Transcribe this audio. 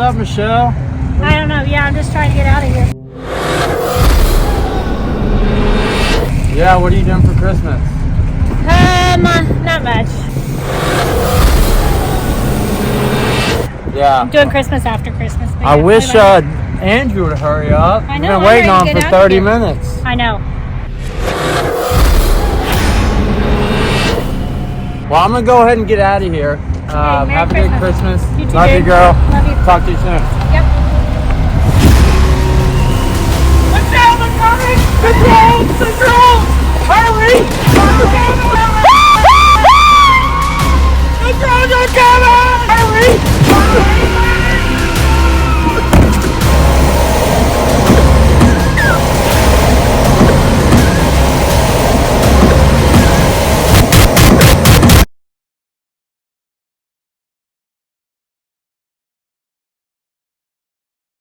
up, Michelle? I don't know. Yeah, I'm just trying to get out of here. Yeah, what are you doing for Christmas? Not much. Yeah. I'm doing Christmas after Christmas. I wish Andrew would hurry up. I know. I've been waiting on him for 30 minutes. I know. Well, I'm going to go ahead and get out of here. Merry Have a good Christmas. You too, Love you, babe. girl. Love you. Talk to you soon.